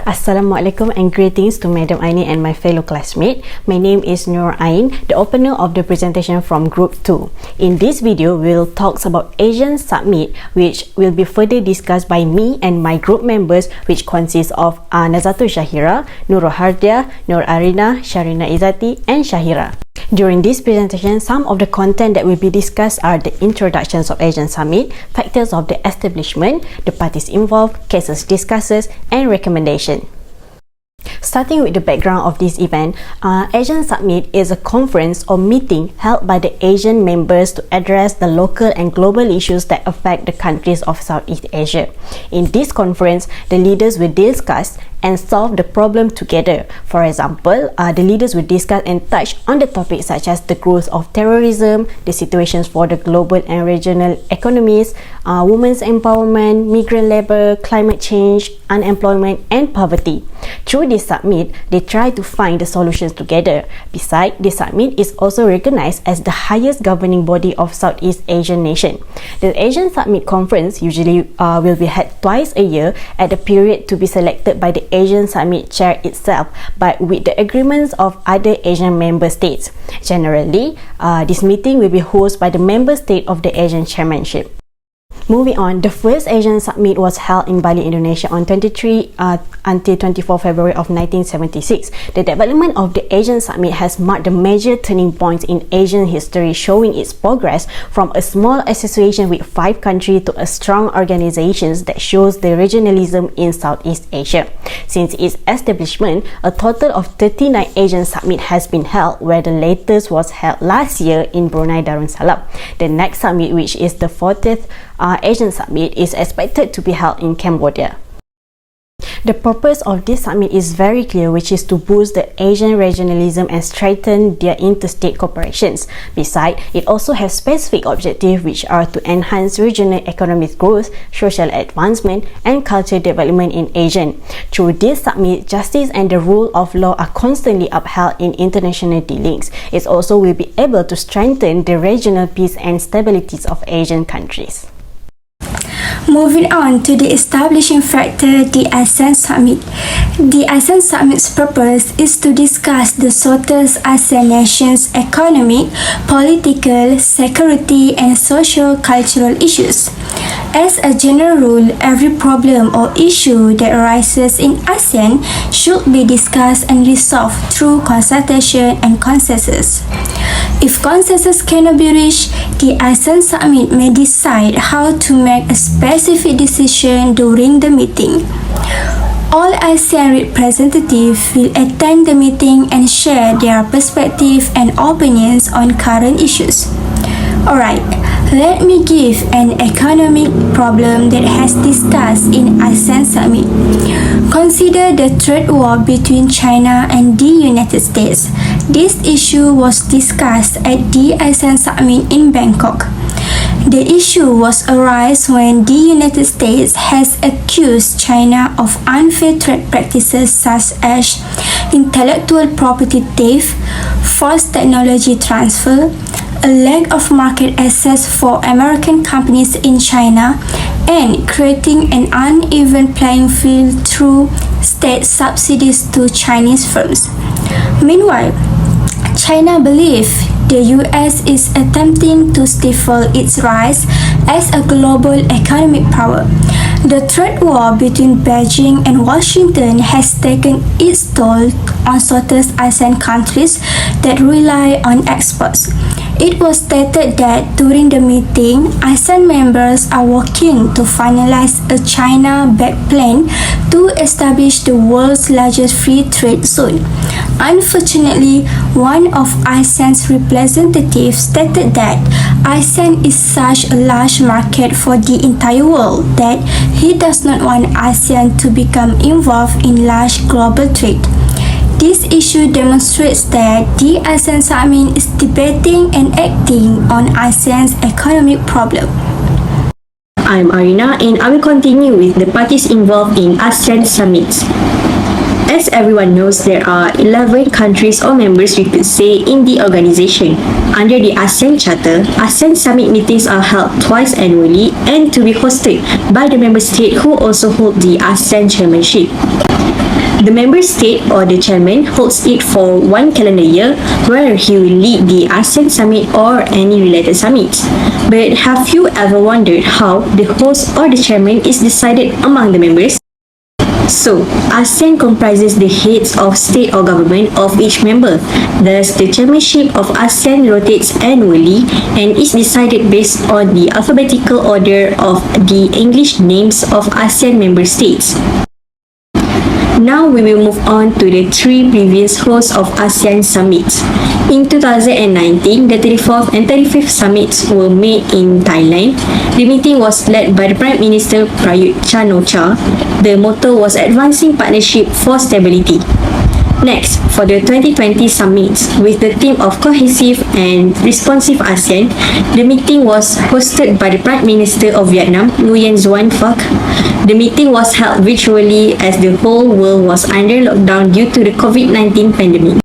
Assalamualaikum and greetings to Madam Aini and my fellow classmate. My name is Nurulaini, the opener of the presentation from Group 2. In this video, we'll talk about Asian Summit, which will be further discussed by me and my group members, which consists of Nazatul Shahira, Nurul Hardiah, Arinah, Sharina Izati and Shahira. During this presentation, some of the content that will be discussed are the introductions of Asian Summit, factors of the establishment, the parties involved, cases discusses, and recommendation. Starting with the background of this event, Asian Summit is a conference or meeting held by the Asian members to address the local and global issues that affect the countries of Southeast Asia. In this conference, the leaders will discuss and solve the problem together. For example, the leaders will discuss and touch on the topics such as the growth of terrorism, the situations for the global and regional economies, women's empowerment, migrant labor, climate change, unemployment, and poverty. Through this summit, they try to find the solutions together. Besides, the summit is also recognized as the highest governing body of Southeast Asian nation. The Asian Summit Conference usually will be held twice a year at a period to be selected by the Asian Summit Chair itself, but with the agreements of other Asian member states. Generally, this meeting will be hosted by the member state of the Asian Chairmanship. Moving on, the first Asian Summit was held in Bali, Indonesia on 23 until 24 February of 1976. The development of the Asian Summit has marked the major turning points in Asian history, showing its progress from a small association with 5 countries to a strong organization that shows the regionalism in Southeast Asia. Since its establishment, a total of 39 Asian Summit has been held, where the latest was held last year in Brunei Darussalam. The next summit, which is the 40th Asian Summit, is expected to be held in Cambodia. The purpose of this summit is very clear, which is to boost the Asian regionalism and strengthen their interstate cooperations. Besides, it also has specific objectives which are to enhance regional economic growth, social advancement, and cultural development in Asia. Through this summit, justice and the rule of law are constantly upheld in international dealings. It also will be able to strengthen the regional peace and stability of Asian countries. Moving on to the establishing factor, the ASEAN Summit. The ASEAN Summit's purpose is to discuss the Southeast ASEAN nations' economic, political, security, and social-cultural issues. As a general rule, every problem or issue that arises in ASEAN should be discussed and resolved through consultation and consensus. If consensus cannot be reached, the ASEAN Summit may decide how to make a specific decision during the meeting. All ASEAN representatives will attend the meeting and share their perspective and opinions on current issues. Alright, let me give an economic problem that has discussed in ASEAN Summit. Consider the trade war between China and the United States. This issue was discussed at the ASEAN Summit in Bangkok. The issue was arise when the United States has accused China of unfair trade practices such as intellectual property theft, forced technology transfer, a lack of market access for American companies in China, and creating an uneven playing field through state subsidies to Chinese firms. Meanwhile, China believes the US is attempting to stifle its rise as a global economic power. The trade war between Beijing and Washington has taken its toll on Southeast Asian countries that rely on exports. It was stated that during the meeting, ASEAN members are working to finalize a China-backed plan to establish the world's largest free trade zone. Unfortunately, one of ASEAN's representatives stated that ASEAN is such a large market for the entire world that he does not want ASEAN to become involved in large global trade. This issue demonstrates that the ASEAN Summit is debating and acting on ASEAN's economic problem. I'm Arinah and I will continue with the parties involved in ASEAN Summits. As everyone knows, there are 11 countries or members we could say in the organization. Under the ASEAN Charter, ASEAN Summit meetings are held twice annually and to be hosted by the member state who also hold the ASEAN Chairmanship. The member state or the chairman holds it for 1 calendar year, where he will lead the ASEAN Summit or any related summits. But have you ever wondered how the host or the chairman is decided among the members? So, ASEAN comprises the heads of state or government of each member. Thus, the chairmanship of ASEAN rotates annually and is decided based on the alphabetical order of the English names of ASEAN member states. Now we will move on to the 3 previous hosts of ASEAN summits. In 2019, the 34th and 35th summits were made in Thailand. The meeting was led by the Prime Minister Prayut Chan-o-cha. The motto was Advancing Partnership for Stability. Next, for the 2020 summits, with the theme of Cohesive and Responsive ASEAN, the meeting was hosted by the Prime Minister of Vietnam, Nguyen Xuan Phuc. The meeting was held virtually as the whole world was under lockdown due to the COVID-19 pandemic.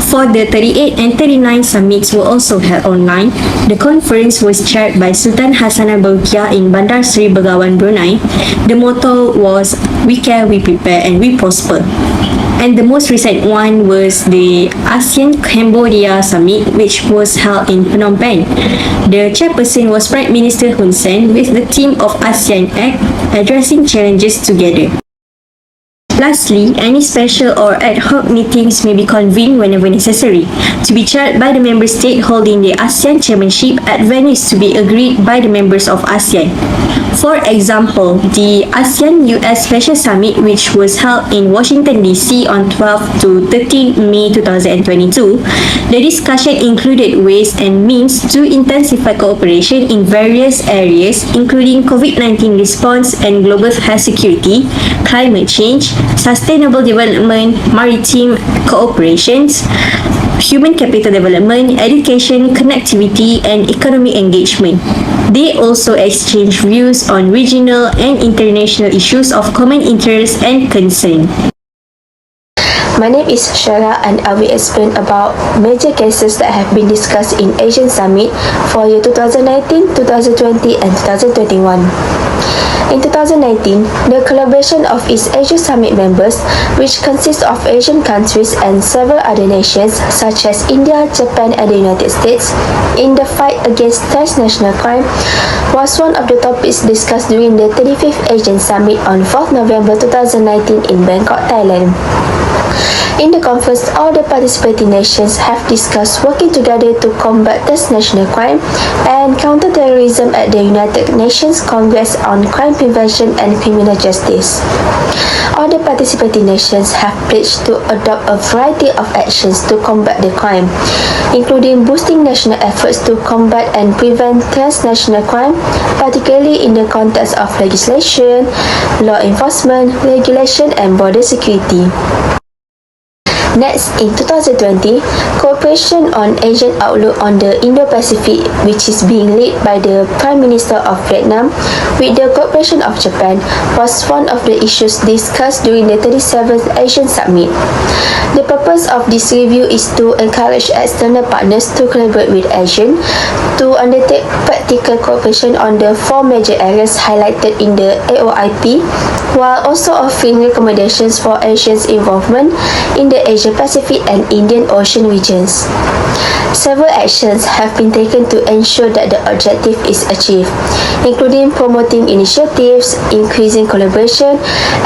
For the 38 and 39 summits were also held online. The conference was chaired by Sultan Hassan in Bandar Seri Begawan, Brunei. The motto was We Care, We Prepare and We Prosper. And the most recent one was the ASEAN Cambodia Summit, which was held in Phnom Penh. The chairperson was Prime Minister Hun Sen with the theme of ASEAN Act, Addressing Challenges Together. Lastly, any special or ad hoc meetings may be convened whenever necessary, to be chaired by the member state holding the ASEAN chairmanship at venues to be agreed by the members of ASEAN. For example, the ASEAN-US Special Summit, which was held in Washington DC on 12 to 13 May 2022, the discussion included ways and means to intensify cooperation in various areas, including COVID-19 response and global health security, climate change, sustainable development, maritime cooperations, human capital development, education, connectivity, and economic engagement. They also exchange views on regional and international issues of common interest and concern. My name is Shahira and I will explain about major cases that have been discussed in Asian Summit for year 2019, 2020 and 2021. In 2019, the collaboration of East Asia Summit members, which consists of Asian countries and several other nations such as India, Japan and the United States, in the fight against transnational crime, was one of the topics discussed during the 35th Asian Summit on 4th November 2019 in Bangkok, Thailand. In the conference, all the participating nations have discussed working together to combat transnational crime and counter-terrorism at the United Nations Congress on Crime Prevention and Criminal Justice. All the participating nations have pledged to adopt a variety of actions to combat the crime, including boosting national efforts to combat and prevent transnational crime, particularly in the context of legislation, law enforcement, regulation and border security. Next, in 2020, Cooperation on Asian Outlook on the Indo-Pacific, which is being led by the Prime Minister of Vietnam with the cooperation of Japan, was one of the issues discussed during the 37th Asian Summit. The purpose of this review is to encourage external partners to collaborate with ASEAN to undertake practical cooperation on the 4 major areas highlighted in the AOIP, while also offering recommendations for ASEAN's involvement in the Asia-Pacific and Indian Ocean regions. Several actions have been taken to ensure that the objective is achieved, including promoting initiatives, increasing collaboration,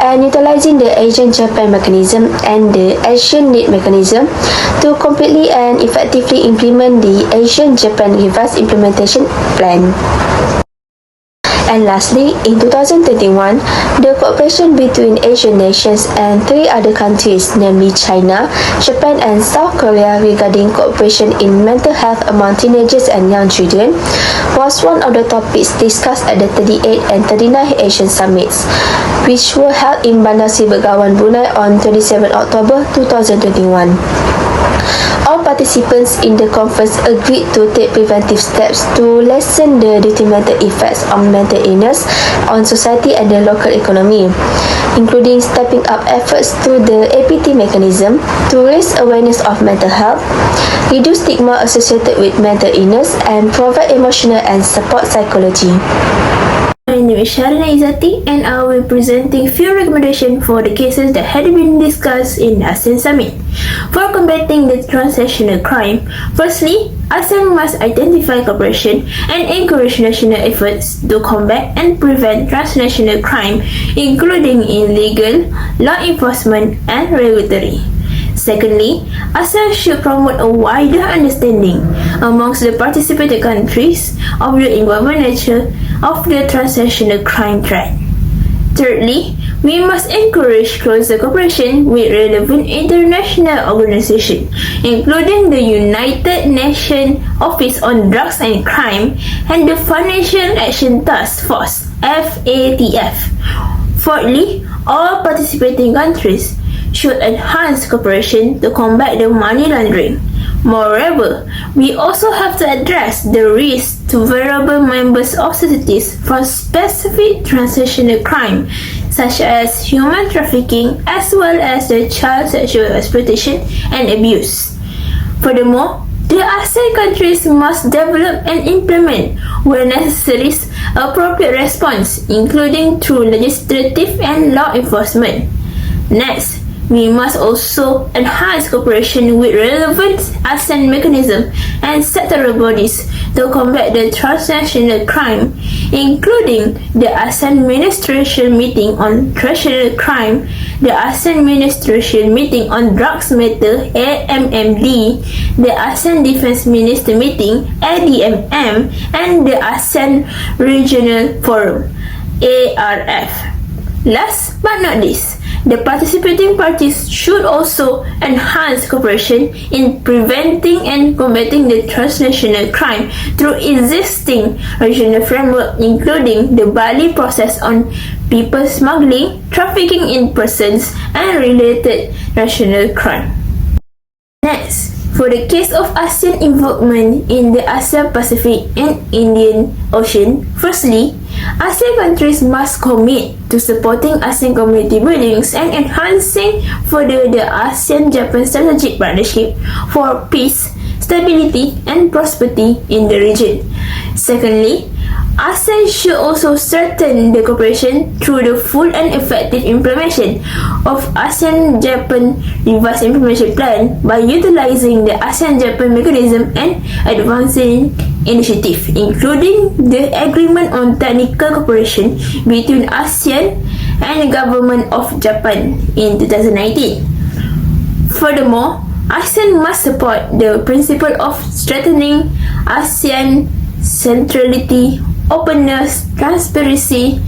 and utilizing the Asian-Japan mechanism and the Asian Need mechanism to completely and effectively implement the Asian-Japan Revised Implementation Plan. And lastly, in 2021, the cooperation between Asian nations and 3 other countries, namely China, Japan and South Korea regarding cooperation in mental health among teenagers and young children, was one of the topics discussed at the 38 and 39 Asian Summits, which were held in Bandar Seri Begawan, Brunei on 27 October 2021. All participants in the conference agreed to take preventive steps to lessen the detrimental effects of mental illness on society and the local economy, including stepping up efforts through the APT mechanism to raise awareness of mental health, reduce stigma associated with mental illness, and provide emotional and support psychology. My name is Sharina Izati and I will be presenting few recommendations for the cases that had been discussed in the ASEAN Summit. For combating the transnational crime, firstly, ASEAN must identify cooperation and encourage national efforts to combat and prevent transnational crime, including in legal, law enforcement, and regulatory. Secondly, ASEAN should promote a wider understanding amongst the participating countries of the involvement nature of the transnational crime threat. Thirdly, we must encourage closer cooperation with relevant international organizations, including the United Nations Office on Drugs and Crime and the Financial Action Task Force (FATF). Fourthly, all participating countries should enhance cooperation to combat the money laundering. Moreover, we also have to address the risk to vulnerable members of societies from specific transnational crime, such as human trafficking as well as the child sexual exploitation and abuse. Furthermore, the ASEAN countries must develop and implement, where necessary, appropriate response, including through legislative and law enforcement. Next, we must also enhance cooperation with relevant ASEAN mechanisms and sectoral bodies to combat the transnational crime, including the ASEAN Ministerial Meeting on Transnational Crime, the ASEAN Ministerial Meeting on Drugs Matter (AMMD), the ASEAN Defence Minister Meeting (ADMM), and the ASEAN Regional Forum (ARF). Last but not least, the participating parties should also enhance cooperation in preventing and combating the transnational crime through existing regional framework, including the Bali Process on people smuggling, trafficking in persons, and related national crime. Next, for the case of ASEAN involvement in the Asia-Pacific and Indian Ocean, firstly, ASEAN countries must commit to supporting ASEAN community buildings and enhancing further the ASEAN-Japan strategic partnership for peace, stability, and prosperity in the region. Secondly, ASEAN should also strengthen the cooperation through the full and effective implementation of ASEAN-Japan Revised Implementation Plan by utilizing the ASEAN-Japan mechanism and advancing initiative, including the Agreement on Technical Cooperation between ASEAN and the Government of Japan in 2019. Furthermore, ASEAN must support the principle of strengthening ASEAN centrality, openness, transparency,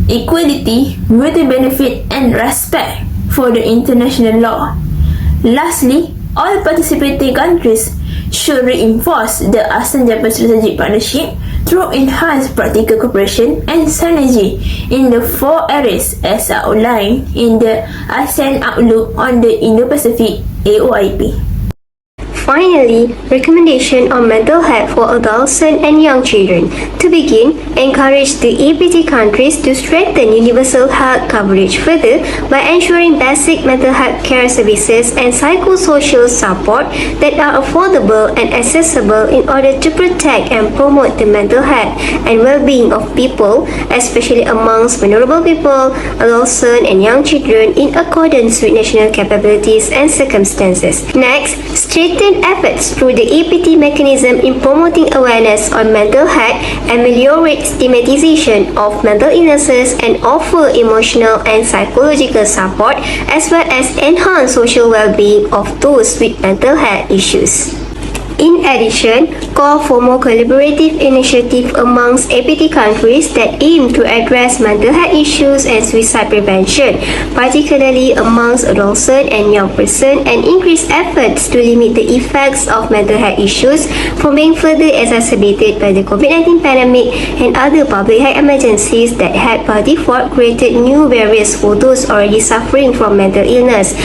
equality, mutual benefit, and respect for the international law. Lastly, all participating countries should reinforce the ASEAN-Japan strategic partnership through enhanced practical cooperation and synergy in the four areas as outlined in the ASEAN Outlook on the Indo-Pacific (AOIP). Finally, recommendation on mental health for adolescents and young children. To begin, encourage the APT countries to strengthen universal health coverage further by ensuring basic mental health care services and psychosocial support that are affordable and accessible in order to protect and promote the mental health and well-being of people, especially amongst vulnerable people, adolescents and young children in accordance with national capabilities and circumstances. Next, strengthen efforts through the APT mechanism in promoting awareness on mental health, ameliorate stigmatization of mental illnesses, and offer emotional and psychological support, as well as enhance social well-being of those with mental health issues. In addition, call for more collaborative initiatives amongst APT countries that aim to address mental health issues and suicide prevention, particularly amongst adolescents and young persons, and increase efforts to limit the effects of mental health issues from being further exacerbated by the COVID-19 pandemic and other public health emergencies that had by default created new barriers for those already suffering from mental illness.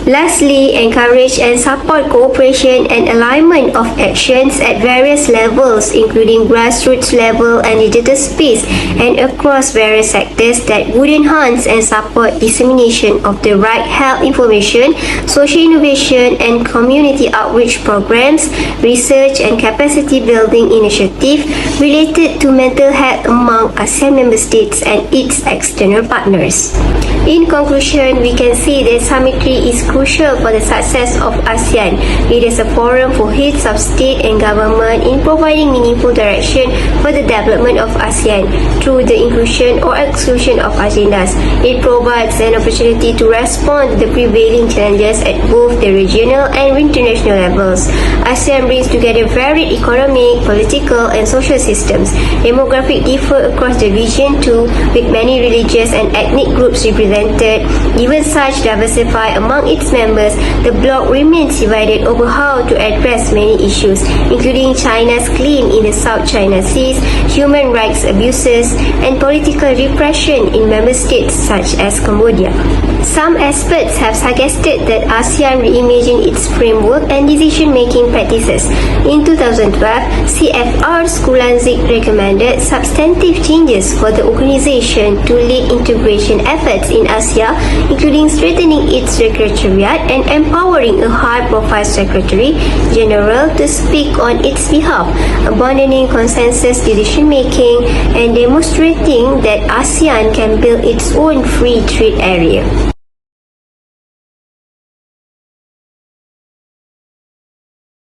Lastly, encourage and support cooperation and alignment of actions at various levels, including grassroots level and digital space, and across various sectors that would enhance and support dissemination of the right health information, social innovation, and community outreach programs, research and capacity building initiative related to mental health among ASEAN member states and its external partners. In conclusion, we can see that Summit 3 is crucial for the success of ASEAN. It is a forum for heads of state and government in providing meaningful direction for the development of ASEAN through the inclusion or exclusion of agendas. It provides an opportunity to respond to the prevailing challenges at both the regional and international levels. ASEAN brings together varied economic, political, and social systems. Demographics differ across the region too, with many religious and ethnic groups represented. Given such diversity among its members, the bloc remains divided over how to address many issues, including China's claim in the South China Seas, human rights abuses, and political repression in member states such as Cambodia. Some experts have suggested that ASEAN reimagine its framework and decision-making practices. In 2012, CFR Skulanzik recommended substantive changes for the organization to lead integration efforts in ASEAN, including strengthening its secretariat and empowering a high-profile Secretary General to speak on its behalf, abandoning consensus decision-making and demonstrating that ASEAN can build its own free trade area.